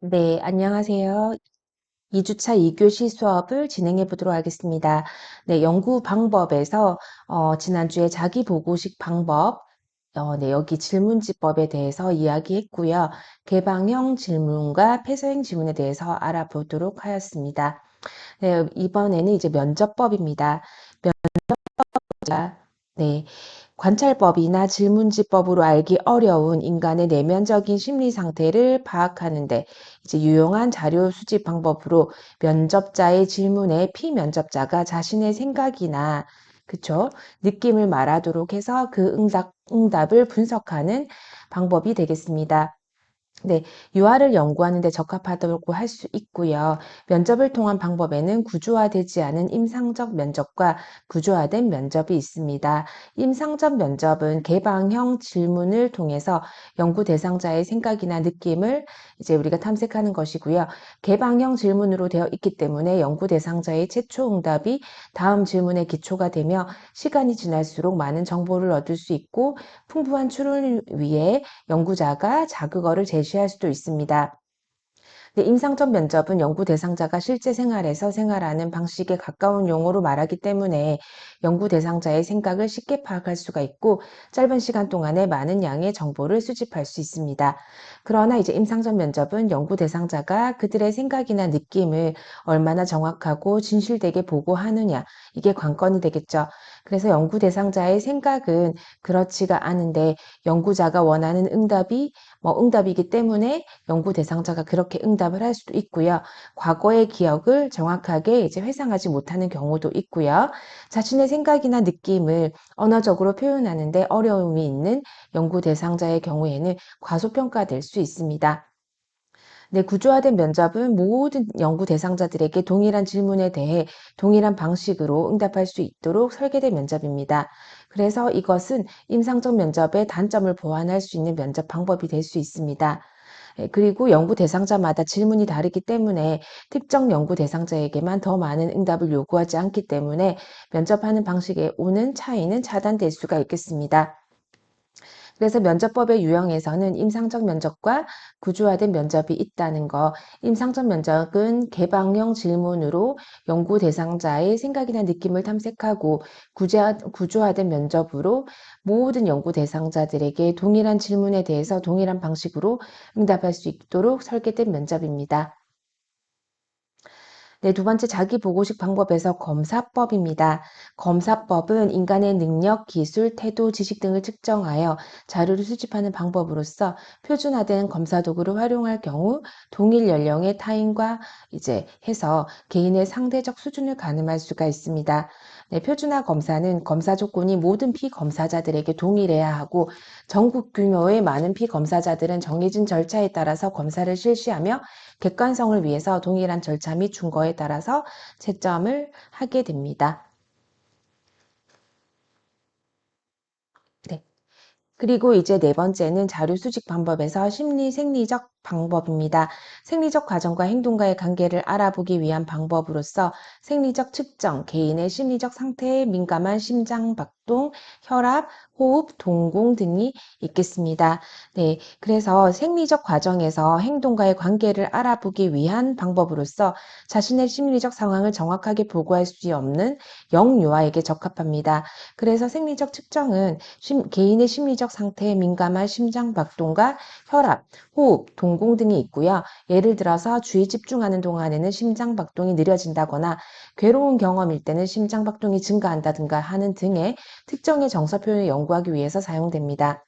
네, 안녕하세요. 2주차 2교시 수업을 진행해 보도록 하겠습니다. 네, 연구 방법에서 지난주에 자기 보고식 방법, 여기 질문지법에 대해서 이야기했고요. 개방형 질문과 폐쇄형 질문에 대해서 알아보도록 하였습니다. 네, 이번에는 이제 면접법입니다. 네, 관찰법이나 질문지법으로 알기 어려운 인간의 내면적인 심리 상태를 파악하는데 이제 유용한 자료 수집 방법으로 면접자의 질문에 피면접자가 자신의 생각이나 그쵸? 느낌을 말하도록 해서 그 응답을 분석하는 방법이 되겠습니다. 네, 유아를 연구하는 데 적합하다고 할 수 있고요. 면접을 통한 방법에는 구조화되지 않은 임상적 면접과 구조화된 면접이 있습니다. 임상적 면접은 개방형 질문을 통해서 연구 대상자의 생각이나 느낌을 이제 우리가 탐색하는 것이고요. 개방형 질문으로 되어 있기 때문에 연구 대상자의 최초 응답이 다음 질문의 기초가 되며 시간이 지날수록 많은 정보를 얻을 수 있고 풍부한 추론을 위해 연구자가 자극어를 제시할 수도 있습니다. 네, 임상적 면접은 연구 대상자가 실제 생활에서 생활하는 방식에 가까운 용어로 말하기 때문에 연구 대상자의 생각을 쉽게 파악할 수가 있고 짧은 시간 동안에 많은 양의 정보를 수집할 수 있습니다. 그러나 이제 임상적 면접은 연구 대상자가 그들의 생각이나 느낌을 얼마나 정확하고 진실되게 보고하느냐 이게 관건이 되겠죠. 그래서 연구 대상자의 생각은 그렇지가 않은데 연구자가 원하는 응답이 응답이기 때문에 연구 대상자가 그렇게 응답을 할 수도 있고요. 과거의 기억을 정확하게 이제 회상하지 못하는 경우도 있고요. 자신의 생각이나 느낌을 언어적으로 표현하는데 어려움이 있는 연구 대상자의 경우에는 과소평가될 수 있습니다. 네, 구조화된 면접은 모든 연구 대상자들에게 동일한 질문에 대해 동일한 방식으로 응답할 수 있도록 설계된 면접입니다. 그래서 이것은 임상적 면접의 단점을 보완할 수 있는 면접 방법이 될 수 있습니다. 그리고 연구 대상자마다 질문이 다르기 때문에 특정 연구 대상자에게만 더 많은 응답을 요구하지 않기 때문에 면접하는 방식에 오는 차이는 차단될 수가 있겠습니다. 그래서 면접법의 유형에서는 임상적 면접과 구조화된 면접이 있다는 거, 임상적 면접은 개방형 질문으로 연구 대상자의 생각이나 느낌을 탐색하고 구조화된 면접으로 모든 연구 대상자들에게 동일한 질문에 대해서 동일한 방식으로 응답할 수 있도록 설계된 면접입니다. 네, 두 번째 자기 보고식 방법에서 검사법입니다. 검사법은 인간의 능력, 기술, 태도, 지식 등을 측정하여 자료를 수집하는 방법으로서 표준화된 검사 도구를 활용할 경우 동일 연령의 타인과 이제 해서 개인의 상대적 수준을 가늠할 수가 있습니다. 네, 표준화 검사는 검사 조건이 모든 피검사자들에게 동일해야 하고 전국 규모의 많은 피검사자들은 정해진 절차에 따라서 검사를 실시하며 객관성을 위해서 동일한 절차 및 준거에 따라서 채점을 하게 됩니다. 네. 그리고 이제 네 번째는 자료 수집 방법에서 생리적 방법입니다. 생리적 과정과 행동과의 관계를 알아보기 위한 방법으로서 생리적 측정, 개인의 심리적 상태에 민감한 심장박동, 혈압, 호흡, 동공 등이 있겠습니다. 네, 그래서 생리적 과정에서 행동과의 관계를 알아보기 위한 방법으로서 자신의 심리적 상황을 정확하게 보고할 수 없는 영유아에게 적합합니다. 그래서 생리적 측정은 개인의 심리적 상태에 민감한 심장박동과 혈압, 호흡, 동공 등이 있고요. 예를 들어서 주의 집중하는 동안에는 심장박동이 느려진다거나 괴로운 경험일 때는 심장박동이 증가한다든가 하는 등의 특정의 정서 표현을 연구하기 위해서 사용됩니다.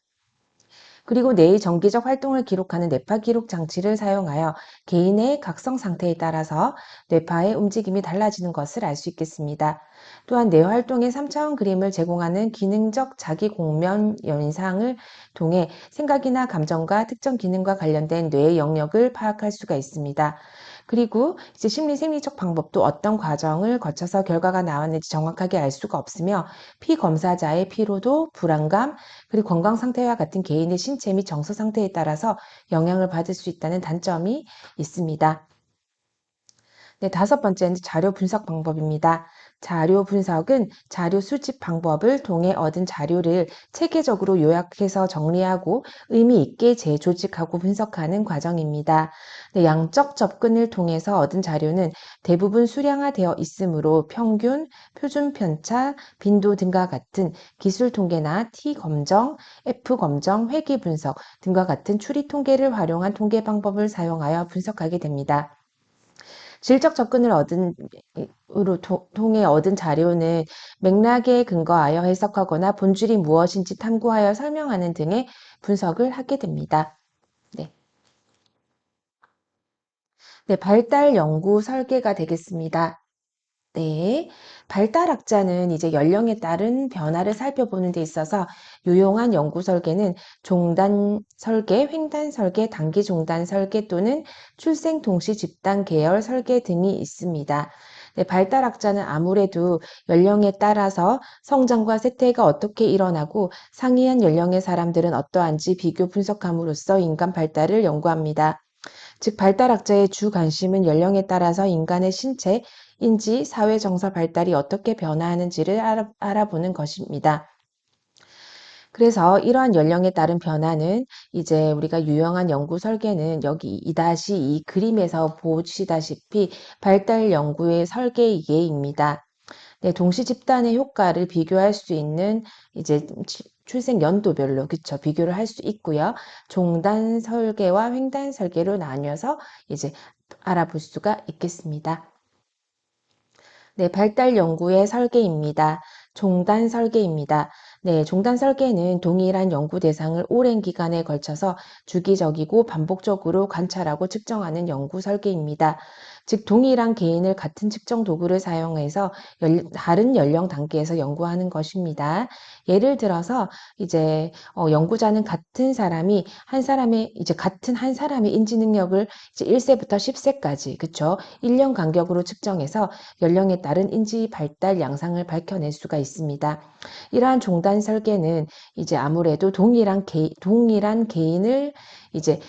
그리고 뇌의 정기적 활동을 기록하는 뇌파 기록 장치를 사용하여 개인의 각성 상태에 따라서 뇌파의 움직임이 달라지는 것을 알 수 있겠습니다. 또한 뇌 활동의 3차원 그림을 제공하는 기능적 자기 공면 연상을 통해 생각이나 감정과 특정 기능과 관련된 뇌의 영역을 파악할 수가 있습니다. 그리고 이제 심리 생리적 방법도 어떤 과정을 거쳐서 결과가 나왔는지 정확하게 알 수가 없으며 피검사자의 피로도, 불안감, 그리고 건강 상태와 같은 개인의 신체 및 정서 상태에 따라서 영향을 받을 수 있다는 단점이 있습니다. 네, 다섯 번째는 자료 분석 방법입니다. 자료 분석은 자료 수집 방법을 통해 얻은 자료를 체계적으로 요약해서 정리하고 의미 있게 재조직하고 분석하는 과정입니다. 네, 양적 접근을 통해서 얻은 자료는 대부분 수량화되어 있으므로 평균, 표준 편차, 빈도 등과 같은 기술 통계나 T 검정, F 검정, 회귀 분석 등과 같은 추리 통계를 활용한 통계 방법을 사용하여 분석하게 됩니다. 질적 접근을 통해 얻은 자료는 맥락에 근거하여 해석하거나 본질이 무엇인지 탐구하여 설명하는 등의 분석을 하게 됩니다. 네. 네, 발달 연구 설계가 되겠습니다. 네, 발달학자는 이제 연령에 따른 변화를 살펴보는 데 있어서 유용한 연구 설계는 종단 설계, 횡단 설계, 단기 종단 설계 또는 출생 동시 집단 계열 설계 등이 있습니다. 네, 발달학자는 아무래도 연령에 따라서 성장과 쇠퇴가 어떻게 일어나고 상이한 연령의 사람들은 어떠한지 비교 분석함으로써 인간 발달을 연구합니다. 즉 발달학자의 주 관심은 연령에 따라서 인간의 신체, 인지, 사회 정서 발달이 어떻게 변화하는지를 알아보는 것입니다. 그래서 이러한 연령에 따른 변화는 이제 우리가 유용한 연구 설계는 여기 2-2 그림에서 보시다시피 발달 연구의 설계 예입니다. 네, 동시 집단의 효과를 비교할 수 있는 이제 출생 연도별로 그쵸 비교를 할 수 있고요. 종단 설계와 횡단 설계로 나뉘어서 이제 알아볼 수가 있겠습니다. 네, 발달 연구의 설계입니다. 종단 설계입니다. 네, 종단 설계는 동일한 연구 대상을 오랜 기간에 걸쳐서 주기적이고 반복적으로 관찰하고 측정하는 연구 설계입니다. 즉, 동일한 개인을 같은 측정 도구를 사용해서 다른 연령 단계에서 연구하는 것입니다. 예를 들어서 이제 연구자는 같은 사람이 같은 한 사람의 인지 능력을 이제 1세부터 10세까지 그쵸? 1년 간격으로 측정해서 연령에 따른 인지 발달 양상을 밝혀낼 수가 있습니다. 이러한 종단 설계는 이제 아무래도 동일한 개인을 이제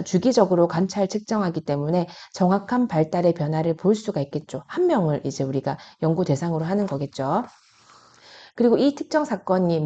주기적으로 관찰 측정하기 때문에 정확한 발달의 변화를 볼 수가 있겠죠. 한 명을 이제 우리가 연구 대상으로 하는 거겠죠. 그리고 이 특정 사건이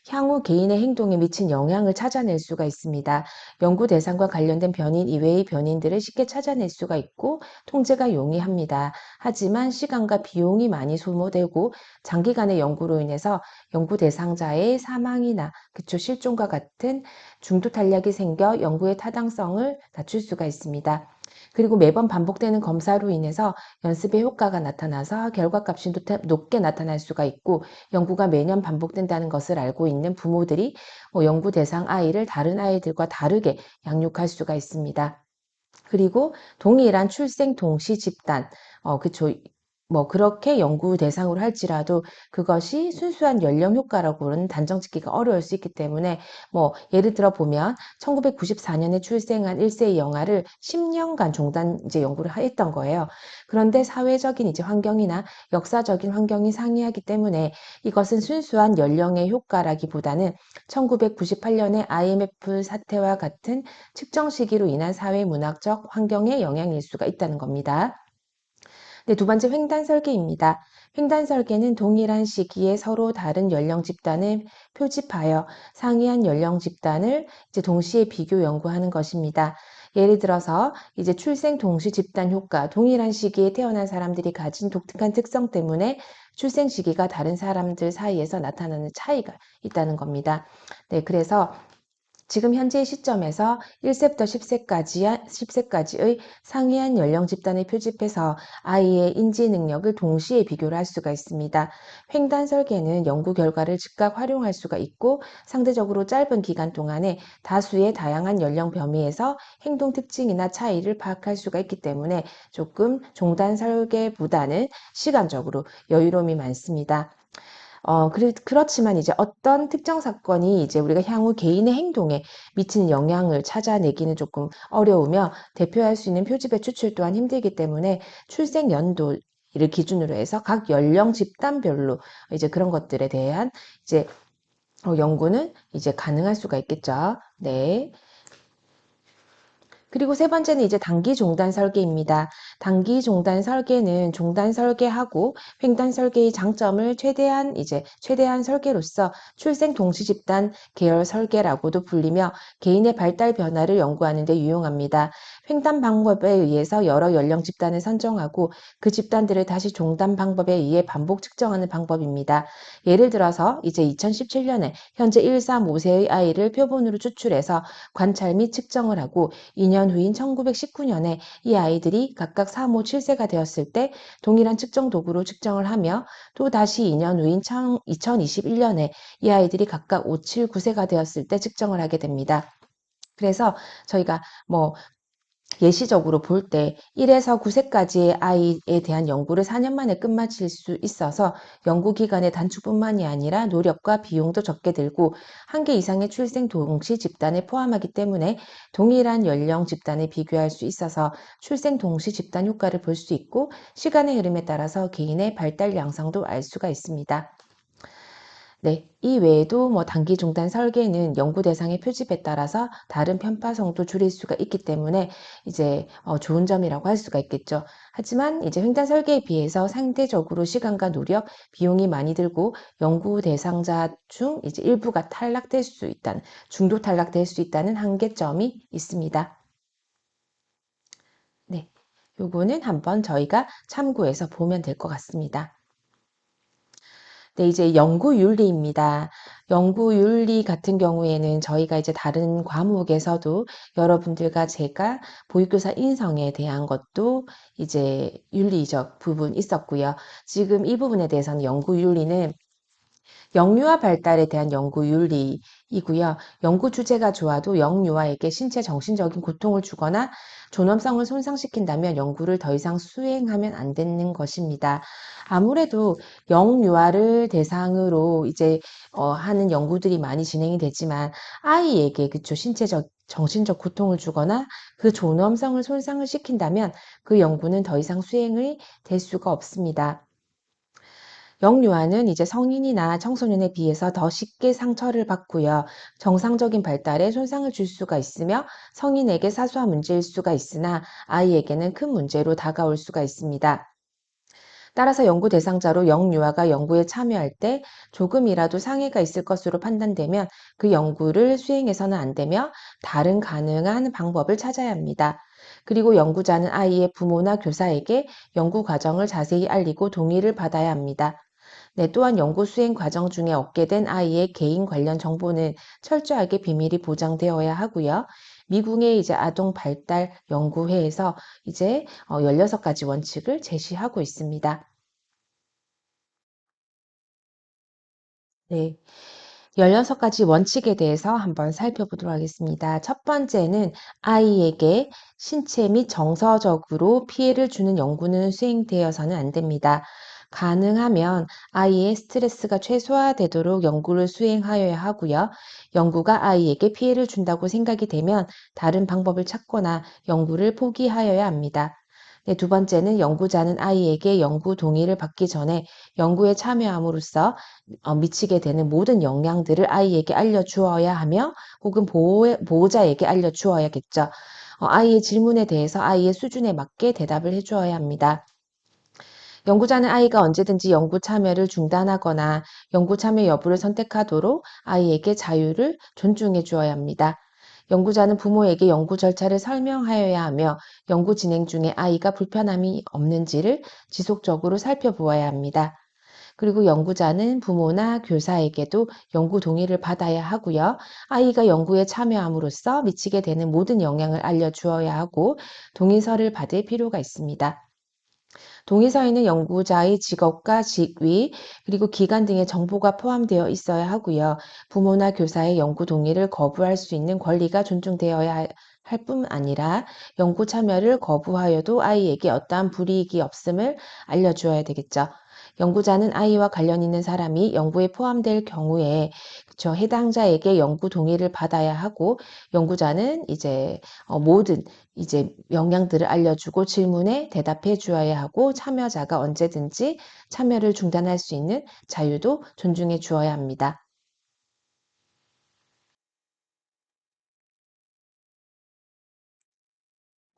향후 개인의 행동에 미친 영향을 찾아낼 수가 있습니다. 연구 대상과 관련된 변인 이외의 변인들을 쉽게 찾아낼 수가 있고 통제가 용이합니다. 하지만 시간과 비용이 많이 소모되고 장기간의 연구로 인해서 연구 대상자의 사망이나 실종과 같은 중도 탄력이 생겨 연구의 타당성을 낮출 수가 있습니다. 그리고 매번 반복되는 검사로 인해서 연습의 효과가 나타나서 결과값이 높게 나타날 수가 있고 연구가 매년 반복된다는 것을 알고 있는 부모들이 연구 대상 아이를 다른 아이들과 다르게 양육할 수가 있습니다. 그리고 동일한 출생 동시 집단, 그쵸. 그렇게 연구 대상으로 할지라도 그것이 순수한 연령 효과라고는 단정 짓기가 어려울 수 있기 때문에 예를 들어 보면 1994년에 출생한 1세의 영아를 10년간 종단 이제 연구를 했던 거예요. 그런데 사회적인 이제 환경이나 역사적인 환경이 상이하기 때문에 이것은 순수한 연령의 효과라기보다는 1998년에 IMF 사태와 같은 측정 시기로 인한 사회문학적 환경의 영향일 수가 있다는 겁니다. 네, 두 번째 횡단 설계입니다. 횡단 설계는 동일한 시기에 서로 다른 연령 집단을 표집하여 상이한 연령 집단을 이제 동시에 비교 연구하는 것입니다. 예를 들어서 이제 출생 동시 집단 효과, 동일한 시기에 태어난 사람들이 가진 독특한 특성 때문에 출생 시기가 다른 사람들 사이에서 나타나는 차이가 있다는 겁니다. 네, 그래서 지금 현재 시점에서 1세부터 10세까지의 상이한 연령 집단을 표집해서 아이의 인지 능력을 동시에 비교를 할 수가 있습니다. 횡단 설계는 연구 결과를 즉각 활용할 수가 있고 상대적으로 짧은 기간 동안에 다수의 다양한 연령 범위에서 행동 특징이나 차이를 파악할 수가 있기 때문에 조금 종단 설계보다는 시간적으로 여유로움이 많습니다. 그렇지만 이제 어떤 특정 사건이 이제 우리가 향후 개인의 행동에 미치는 영향을 찾아내기는 조금 어려우며 대표할 수 있는 표집의 추출 또한 힘들기 때문에 출생 연도를 기준으로 해서 각 연령 집단별로 이제 그런 것들에 대한 이제 연구는 이제 가능할 수가 있겠죠. 네. 그리고 세 번째는 이제 단기 종단 설계입니다. 단기 종단 설계는 종단 설계하고 횡단 설계의 장점을 최대한 설계로서 출생 동시 집단 계열 설계라고도 불리며 개인의 발달 변화를 연구하는 데 유용합니다. 횡단 방법에 의해서 여러 연령 집단을 선정하고 그 집단들을 다시 종단 방법에 의해 반복 측정하는 방법입니다. 예를 들어서 이제 2017년에 현재 1, 3, 5세의 아이를 표본으로 추출해서 관찰 및 측정을 하고 2년 후인 1919년에 이 아이들이 각각 3, 5, 7세가 되었을 때 동일한 측정 도구로 측정을 하며 또 다시 2년 후인 2021년에 이 아이들이 각각 5, 7, 9세가 되었을 때 측정을 하게 됩니다. 그래서 저희가 뭐 예시적으로 볼 때 1에서 9세까지의 아이에 대한 연구를 4년 만에 끝마칠 수 있어서 연구 기간의 단축뿐만이 아니라 노력과 비용도 적게 들고 한 개 이상의 출생 동시 집단을 포함하기 때문에 동일한 연령 집단에 비교할 수 있어서 출생 동시 집단 효과를 볼 수 있고 시간의 흐름에 따라서 개인의 발달 양상도 알 수가 있습니다. 네, 이 외에도 뭐 단기 중단 설계는 연구 대상의 표집에 따라서 다른 편파성도 줄일 수가 있기 때문에 이제 좋은 점이라고 할 수가 있겠죠. 하지만 이제 횡단 설계에 비해서 상대적으로 시간과 노력, 비용이 많이 들고 연구 대상자 중 이제 일부가 중도 탈락될 수 있다는 한계점이 있습니다. 네, 요거는 한번 저희가 참고해서 보면 될 것 같습니다. 네, 이제 연구윤리입니다. 연구윤리 같은 경우에는 저희가 이제 다른 과목에서도 여러분들과 제가 보육교사 인성에 대한 것도 이제 윤리적 부분 있었고요. 지금 이 부분에 대해서는 연구윤리는 영유아 발달에 대한 연구 윤리이고요. 연구 주제가 좋아도 영유아에게 신체 정신적인 고통을 주거나 존엄성을 손상시킨다면 연구를 더 이상 수행하면 안 되는 것입니다. 아무래도 영유아를 대상으로 이제 하는 연구들이 많이 진행이 되지만 아이에게 그쵸 신체적 정신적 고통을 주거나 그 존엄성을 손상을 시킨다면 그 연구는 더 이상 수행이 될 수가 없습니다. 영유아는 이제 성인이나 청소년에 비해서 더 쉽게 상처를 받고요. 정상적인 발달에 손상을 줄 수가 있으며 성인에게 사소한 문제일 수가 있으나 아이에게는 큰 문제로 다가올 수가 있습니다. 따라서 연구 대상자로 영유아가 연구에 참여할 때 조금이라도 상해가 있을 것으로 판단되면 그 연구를 수행해서는 안 되며 다른 가능한 방법을 찾아야 합니다. 그리고 연구자는 아이의 부모나 교사에게 연구 과정을 자세히 알리고 동의를 받아야 합니다. 네, 또한 연구 수행 과정 중에 얻게 된 아이의 개인 관련 정보는 철저하게 비밀이 보장되어야 하고요. 미국의 이제 아동 발달 연구회에서 이제 16가지 원칙을 제시하고 있습니다. 네. 16가지 원칙에 대해서 한번 살펴보도록 하겠습니다. 첫 번째는 아이에게 신체 및 정서적으로 피해를 주는 연구는 수행되어서는 안 됩니다. 가능하면 아이의 스트레스가 최소화되도록 연구를 수행하여야 하고요. 연구가 아이에게 피해를 준다고 생각이 되면 다른 방법을 찾거나 연구를 포기하여야 합니다. 네, 두 번째는 연구자는 아이에게 연구 동의를 받기 전에 연구에 참여함으로써 미치게 되는 모든 영향들을 아이에게 알려주어야 하며 혹은 보호자에게 알려주어야겠죠. 아이의 질문에 대해서 아이의 수준에 맞게 대답을 해주어야 합니다. 연구자는 아이가 언제든지 연구 참여를 중단하거나 연구 참여 여부를 선택하도록 아이에게 자유를 존중해 주어야 합니다. 연구자는 부모에게 연구 절차를 설명하여야 하며 연구 진행 중에 아이가 불편함이 없는지를 지속적으로 살펴보아야 합니다. 그리고 연구자는 부모나 교사에게도 연구 동의를 받아야 하고요. 아이가 연구에 참여함으로써 미치게 되는 모든 영향을 알려주어야 하고 동의서를 받을 필요가 있습니다. 동의서에는 연구자의 직업과 직위, 그리고 기간 등의 정보가 포함되어 있어야 하고요. 부모나 교사의 연구 동의를 거부할 수 있는 권리가 존중되어야 할 뿐 아니라 연구 참여를 거부하여도 아이에게 어떠한 불이익이 없음을 알려주어야 되겠죠. 연구자는 아이와 관련 있는 사람이 연구에 포함될 경우에 그쵸, 해당자에게 연구 동의를 받아야 하고 연구자는 이제 모든 이제 영향들을 알려주고 질문에 대답해 주어야 하고 참여자가 언제든지 참여를 중단할 수 있는 자유도 존중해 주어야 합니다.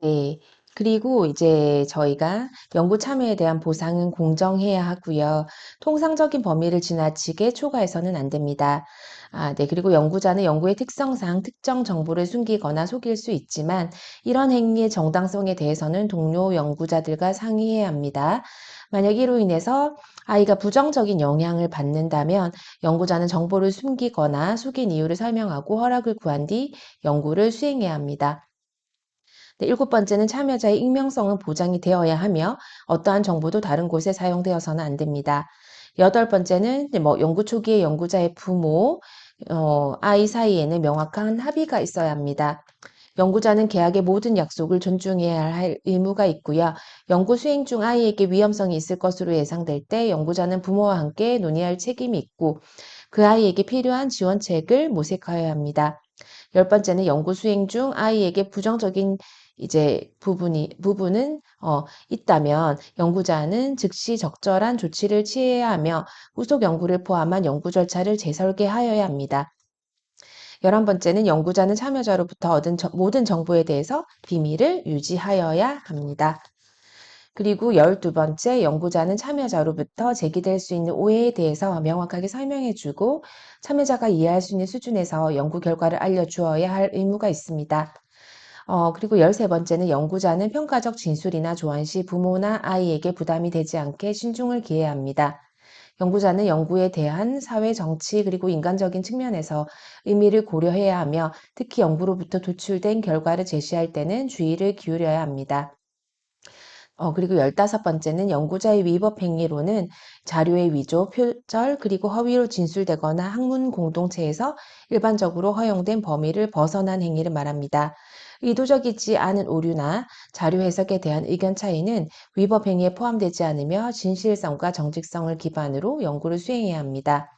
네. 그리고 이제 저희가 연구 참여에 대한 보상은 공정해야 하고요. 통상적인 범위를 지나치게 초과해서는 안 됩니다. 네. 그리고 연구자는 연구의 특성상 특정 정보를 숨기거나 속일 수 있지만 이런 행위의 정당성에 대해서는 동료 연구자들과 상의해야 합니다. 만약 이로 인해서 아이가 부정적인 영향을 받는다면 연구자는 정보를 숨기거나 속인 이유를 설명하고 허락을 구한 뒤 연구를 수행해야 합니다. 네, 일곱 번째는 참여자의 익명성은 보장이 되어야 하며 어떠한 정보도 다른 곳에 사용되어서는 안 됩니다. 여덟 번째는 뭐 연구 초기에 연구자의 부모, 아이 사이에는 명확한 합의가 있어야 합니다. 연구자는 계약의 모든 약속을 존중해야 할 의무가 있고요. 연구 수행 중 아이에게 위험성이 있을 것으로 예상될 때 연구자는 부모와 함께 논의할 책임이 있고 그 아이에게 필요한 지원책을 모색하여야 합니다. 열 번째는 연구 수행 중 아이에게 부정적인 부분은 있다면 연구자는 즉시 적절한 조치를 취해야 하며 후속 연구를 포함한 연구 절차를 재설계하여야 합니다. 11번째는 연구자는 참여자로부터 얻은 모든 정보에 대해서 비밀을 유지하여야 합니다. 그리고 12번째, 연구자는 참여자로부터 제기될 수 있는 오해에 대해서 명확하게 설명해주고 참여자가 이해할 수 있는 수준에서 연구 결과를 알려주어야 할 의무가 있습니다. 그리고 13번째는 연구자는 평가적 진술이나 조언 시 부모나 아이에게 부담이 되지 않게 신중을 기해야 합니다. 연구자는 연구에 대한 사회, 정치, 그리고 인간적인 측면에서 의미를 고려해야 하며 특히 연구로부터 도출된 결과를 제시할 때는 주의를 기울여야 합니다. 그리고 15번째는 연구자의 위법 행위로는 자료의 위조, 표절, 그리고 허위로 진술되거나 학문 공동체에서 일반적으로 허용된 범위를 벗어난 행위를 말합니다. 의도적이지 않은 오류나 자료 해석에 대한 의견 차이는 위법 행위에 포함되지 않으며 진실성과 정직성을 기반으로 연구를 수행해야 합니다.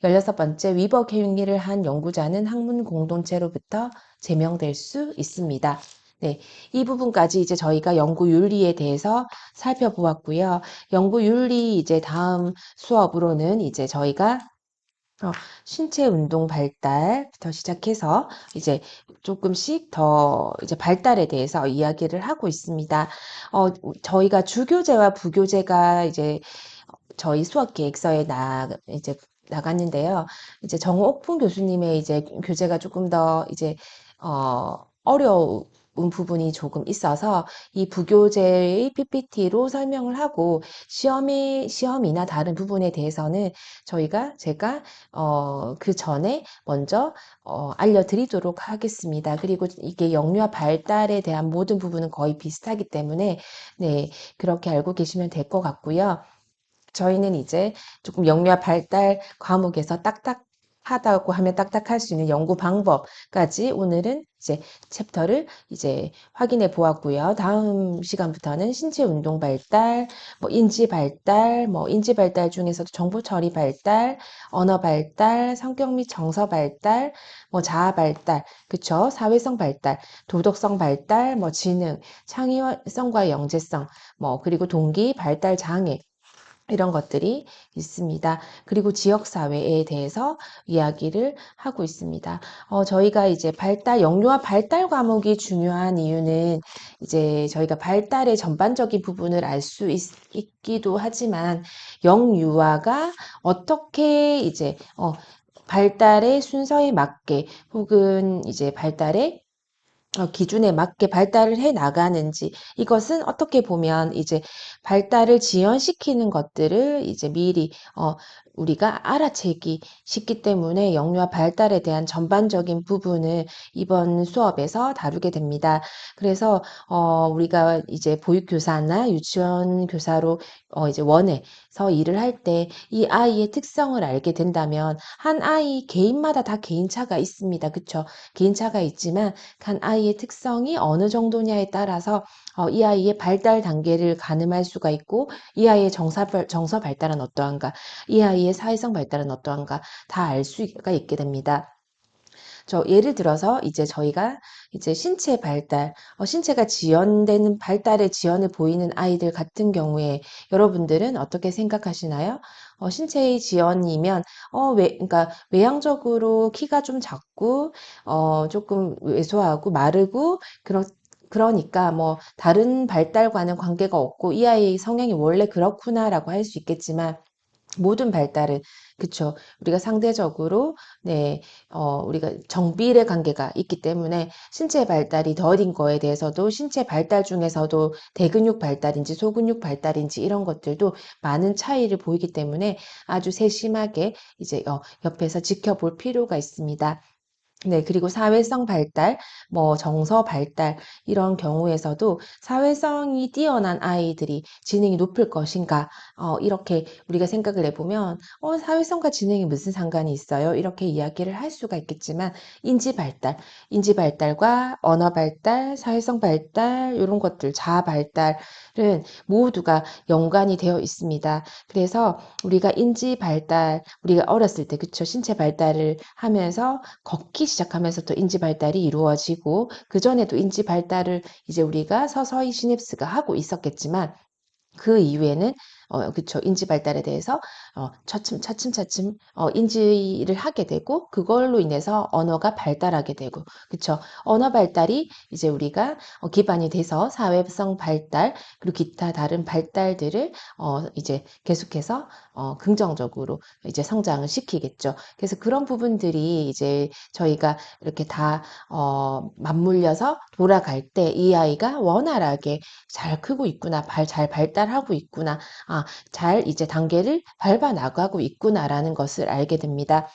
16번째, 위법 행위를 한 연구자는 학문 공동체로부터 제명될 수 있습니다. 네, 이 부분까지 이제 저희가 연구 윤리에 대해서 살펴보았고요. 연구 윤리 이제 다음 수업으로는 이제 저희가 신체 운동 발달부터 시작해서 이제 조금씩 더 이제 발달에 대해서 이야기를 하고 있습니다. 저희가 주교재와 부교재가 이제 저희 수업 계획서에 이제 나갔는데요. 이제 정옥풍 교수님의 이제 교재가 조금 더 이제 어려운 부분이 조금 있어서 이 부교재의 PPT로 설명을 하고 시험이나 다른 부분에 대해서는 제가 그 전에 먼저 알려드리도록 하겠습니다. 그리고 이게 영유아 발달에 대한 모든 부분은 거의 비슷하기 때문에 네, 그렇게 알고 계시면 될 것 같고요. 저희는 이제 조금 영유아 발달 과목에서 딱딱하다고 하면 딱딱할 수 있는 연구 방법까지 오늘은 이제 챕터를 이제 확인해 보았고요. 다음 시간부터는 신체 운동 발달, 뭐 인지 발달 중에서도 정보 처리 발달, 언어 발달, 성격 및 정서 발달, 뭐 자아 발달, 그쵸? 사회성 발달, 도덕성 발달, 뭐 지능, 창의성과 영재성, 뭐 그리고 동기 발달 장애 이런 것들이 있습니다. 그리고 지역사회에 대해서 이야기를 하고 있습니다. 저희가 이제 영유아 발달 과목이 중요한 이유는 이제 저희가 발달의 전반적인 부분을 알 수 있기도 하지만 영유아가 어떻게 이제 발달의 순서에 맞게 혹은 이제 발달의 기준에 맞게 발달을 해 나가는지 이것은 어떻게 보면 이제 발달을 지연시키는 것들을 이제 미리 우리가 알아채기 쉽기 때문에 영유아 발달에 대한 전반적인 부분을 이번 수업에서 다루게 됩니다. 그래서 우리가 이제 보육교사나 유치원 교사로 이제 원에서 일을 할 때 이 아이의 특성을 알게 된다면 한 아이 개인마다 다 개인차가 있습니다. 그쵸? 개인차가 있지만 한 아이의 특성이 어느 정도냐에 따라서 이 아이의 발달 단계를 가늠할 수가 있고 이 아이의 정서 발달은 어떠한가, 이 아이의 사회성 발달은 어떠한가 다 알 수가 있게 됩니다. 예를 들어서 이제 저희가 이제 신체 발달, 신체가 지연되는 발달의 지연을 보이는 아이들 같은 경우에 여러분들은 어떻게 생각하시나요? 신체의 지연이면 그러니까 외향적으로 키가 좀 작고 조금 왜소하고 마르고 그러니까 뭐 다른 발달과는 관계가 없고 이 아이의 성향이 원래 그렇구나라고 할 수 있겠지만 모든 발달은 그쵸. 우리가 상대적으로 네, 우리가 정비례 관계가 있기 때문에 신체 발달이 더딘 거에 대해서도 신체 발달 중에서도 대근육 발달인지 소근육 발달인지 이런 것들도 많은 차이를 보이기 때문에 아주 세심하게 이제 옆에서 지켜볼 필요가 있습니다. 네, 그리고 사회성 발달, 뭐 정서 발달 이런 경우에서도 사회성이 뛰어난 아이들이 지능이 높을 것인가, 이렇게 우리가 생각을 해보면, 사회성과 지능이 무슨 상관이 있어요? 이렇게 이야기를 할 수가 있겠지만, 인지 발달과 언어 발달, 사회성 발달 이런 것들, 자아 발달은 모두가 연관이 되어 있습니다. 그래서 우리가 인지 발달, 우리가 어렸을 때, 그쵸, 신체 발달을 하면서 걷기 시작하면서부터 인지 발달이 이루어지고 그전에도 인지 발달을 이제 우리가 서서히 시냅스가 하고 있었겠지만 그 이후에는 그쵸. 인지 발달에 대해서 차츰 인지를 하게 되고 그걸로 인해서 언어가 발달하게 되고 그쵸. 언어 발달이 이제 우리가 기반이 돼서 사회성 발달 그리고 기타 다른 발달들을 이제 계속해서 긍정적으로 이제 성장을 시키겠죠. 그래서 그런 부분들이 이제 저희가 이렇게 다 맞물려서 돌아갈 때 이 아이가 원활하게 잘 크고 있구나, 잘 발달하고 있구나, 잘 이제 단계를 밟아 나가고 있구나라는 것을 알게 됩니다.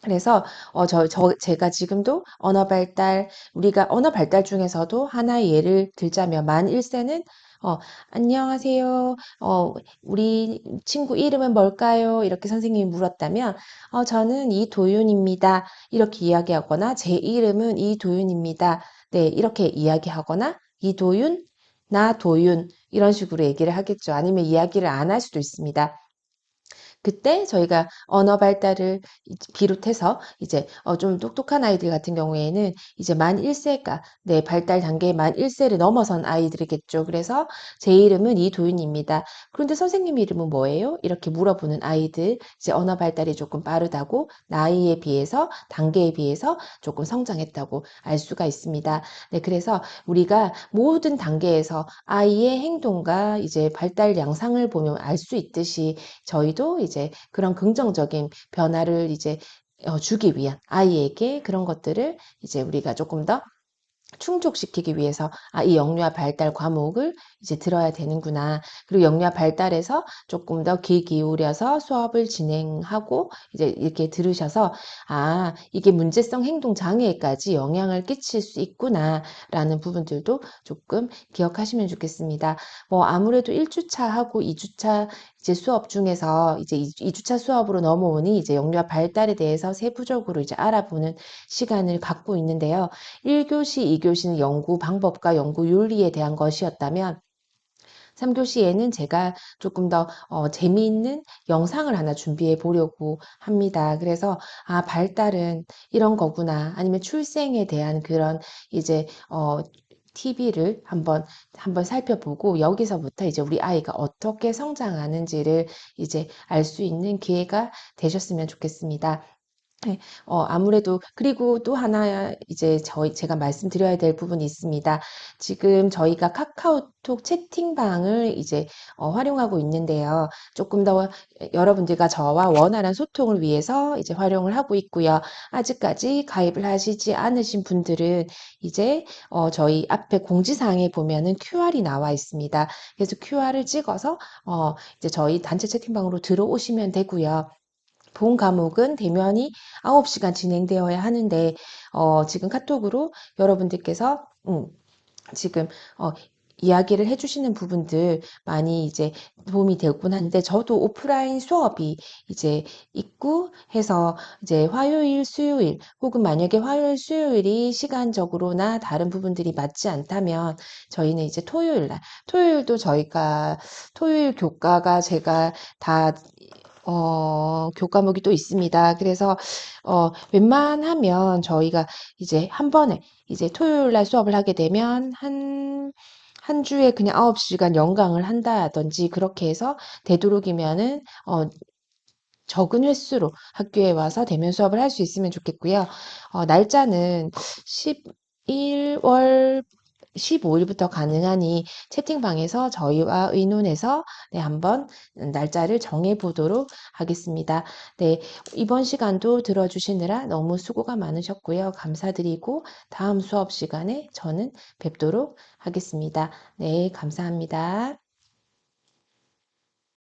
그래서 제가 지금도 우리가 언어 발달 중에서도 하나의 예를 들자면 만 1세는 안녕하세요. 우리 친구 이름은 뭘까요? 이렇게 선생님이 물었다면 저는 이도윤입니다. 이렇게 이야기하거나 제 이름은 이도윤입니다. 네, 이렇게 이야기하거나 이도윤, 나 도윤 이런 식으로 얘기를 하겠죠. 아니면 이야기를 안 할 수도 있습니다. 그때 저희가 언어 발달을 비롯해서 이제 좀 똑똑한 아이들 같은 경우에는 이제 만 1세가 네, 발달 단계 만 1세를 넘어선 아이들이겠죠. 그래서 제 이름은 이도윤입니다. 그런데 선생님 이름은 뭐예요? 이렇게 물어보는 아이들, 이제 언어 발달이 조금 빠르다고 나이에 비해서 단계에 비해서 조금 성장했다고 알 수가 있습니다. 네, 그래서 우리가 모든 단계에서 아이의 행동과 이제 발달 양상을 보면 알 수 있듯이 저희도 이제 그런 긍정적인 변화를 이제 주기 위한 아이에게 그런 것들을 이제 우리가 조금 더 충족시키기 위해서 이 영유아 발달 과목을 이제 들어야 되는구나. 그리고 영유아 발달에서 조금 더 귀 기울여서 수업을 진행하고 이제 이렇게 들으셔서 이게 문제성 행동 장애에까지 영향을 끼칠 수 있구나라는 부분들도 조금 기억하시면 좋겠습니다. 뭐 아무래도 1주차하고 2주차 이제 수업 중에서 이제 2주차 수업으로 넘어오니 이제 영유아 발달에 대해서 세부적으로 이제 알아보는 시간을 갖고 있는데요. 1교시, 2교시는 연구 방법과 연구 윤리에 대한 것이었다면 3교시에는 제가 조금 더 재미있는 영상을 하나 준비해 보려고 합니다. 그래서 발달은 이런 거구나. 아니면 출생에 대한 그런 이제 TV를 한번 살펴보고 여기서부터 이제 우리 아이가 어떻게 성장하는지를 이제 알 수 있는 기회가 되셨으면 좋겠습니다. 네. 아무래도 그리고 또 하나 이제 제가 말씀드려야 될 부분이 있습니다. 지금 저희가 카카오톡 채팅방을 이제 활용하고 있는데요. 조금 더 여러분들과 저와 원활한 소통을 위해서 이제 활용을 하고 있고요. 아직까지 가입을 하시지 않으신 분들은 이제 저희 앞에 공지사항에 보면은 QR이 나와 있습니다. 그래서 QR을 찍어서 이제 저희 단체 채팅방으로 들어오시면 되고요. 본 과목은 대면이 9시간 진행되어야 하는데, 지금 카톡으로 여러분들께서, 지금, 이야기를 해주시는 부분들 많이 이제 도움이 되곤 한데, 저도 오프라인 수업이 이제 있고 해서 이제 화요일, 수요일, 혹은 만약에 화요일, 수요일이 시간적으로나 다른 부분들이 맞지 않다면, 저희는 이제 토요일도 토요일 교과가 제가 다 교과목이 또 있습니다. 그래서, 웬만하면 저희가 이제 한 번에, 이제 토요일 날 수업을 하게 되면, 한 주에 그냥 9시간 연강을 한다든지, 그렇게 해서 되도록이면은, 적은 횟수로 학교에 와서 대면 수업을 할 수 있으면 좋겠고요. 날짜는 11월 15일부터 가능하니 채팅방에서 저희와 의논해서 네, 한번 날짜를 정해 보도록 하겠습니다. 네, 이번 시간도 들어주시느라 너무 수고가 많으셨고요. 감사드리고 다음 수업 시간에 저는 뵙도록 하겠습니다. 네, 감사합니다.